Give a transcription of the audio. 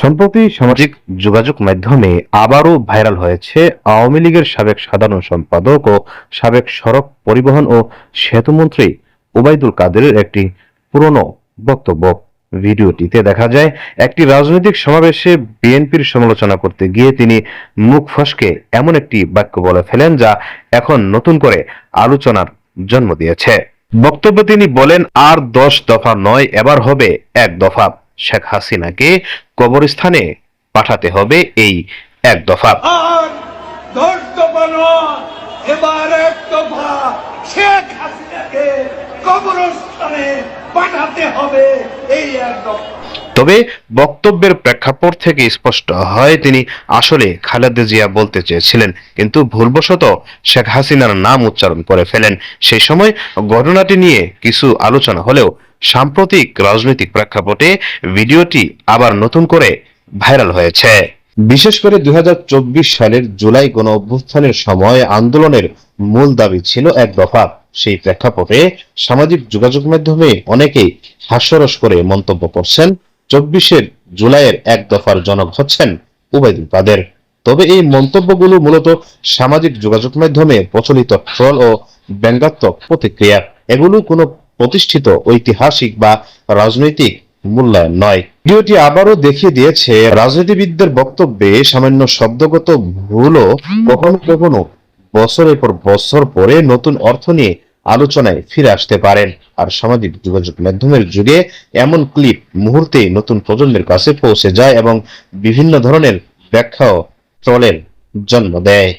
সম্প্রতি সামাজিক যোগাযোগ মাধ্যমে আবারও ভাইরাল হয়েছে আওয়ামী লীগের সাবেক সাধারণ সম্পাদক ও সাবেক সড়ক পরিবহন ও সেতুমন্ত্রী ওবায়দুল কাদেরের একটি পুরনো বক্তব্য। ভিডিওটিতে দেখা যায় একটি রাজনৈতিক সমাবেশে বিএনপির সমালোচনা করতে গিয়ে তিনি মুখ ফসকে এমন একটি বাক্য বলে ফেলেন যা এখন নতুন করে আলোচনার জন্ম দিয়েছে। বক্তব্যে তিনি বলেন, আর 10 দফা নয়, এবার হবে 1 দফা। শেখ হাসিনাকে কবরস্থানে পাঠাতে হবে এই 1 দফা। আর 10 দফা নয়, এবার 1 দফা। শেখ হাসিনাকে কবরস্থানে পাঠাতে হবে এই 1 দফা। তবে বক্তব্যের প্রেক্ষাপট থেকে স্পষ্ট হয় তিনি আসলে খালেদা জিয়া বলতে চেয়েছিলেন, কিন্তু ভুলবশত শেখ হাসিনার নাম উচ্চারণ করে ফেলেন। সেই সময় ঘটনাটি নিয়ে কিছু আলোচনা হলেও সাম্প্রতিক রাজনৈতিক প্রেক্ষাপটে ভিডিওটি আবার নতুন করে ভাইরাল হয়েছে। বিশেষ করে 2024 সালের জুলাই গণ অভ্যুত্থানের সময় আন্দোলনের মূল দাবি ছিল 1 দফা। সেই প্রেক্ষাপটে সামাজিক যোগাযোগ মাধ্যমে অনেকেই হাস্যরস করে মন্তব্য করছেন, 24 জুলাইয়ের 1 দফার জনক হচ্ছেন ওবায়দুল কাদের। তবে এই মন্তব্যগুলো মূলত সামাজিক যোগাযোগ মাধ্যমে প্রচলিত ট্রল ও ব্যঙ্গাত্মক প্রতিক্রিয়া। এগুলো কোনো প্রতিষ্ঠিত ঐতিহাসিক বা রাজনৈতিক মূল্যায়ন নয়। ভিডিওটি আবারও দেখিয়ে দিয়েছে রাজনীতিবিদদের বক্তব্যে সামান্য শব্দগত ভুলও কখনো কখনো বছরের পর বছর পরে নতুন অর্থ নিয়ে আলোচনায় ফিরে আসতে পারেন। আর সামাজিক যোগাযোগ মাধ্যমের যুগে এমন ক্লিপ মুহূর্তেই নতুন প্রজন্মের কাছে পৌঁছে যায় এবং বিভিন্ন ধরনের ব্যাখ্যা ও ট্রলের জন্ম দেয়।